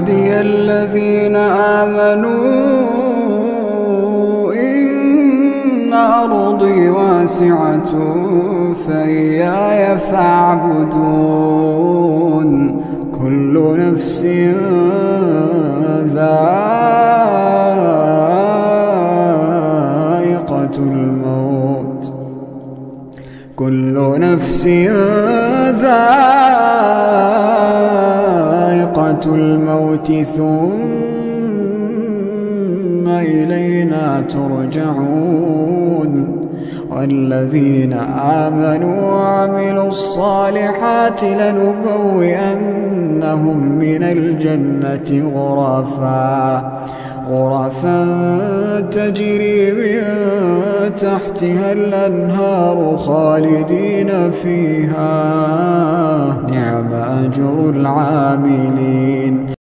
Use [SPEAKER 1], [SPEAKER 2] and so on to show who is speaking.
[SPEAKER 1] عبادي الذين آمنوا إن أرضي واسعة فإياي فاعبدون كل نفس ذائقة الموت كل نفس ذائقة الموت ثم إلينا ترجعون والذين آمنوا وعملوا الصالحات لنبوئنهم من الجنة غرفا تجري من تحتها الأنهار خالدين فيها نعم أجر العاملين.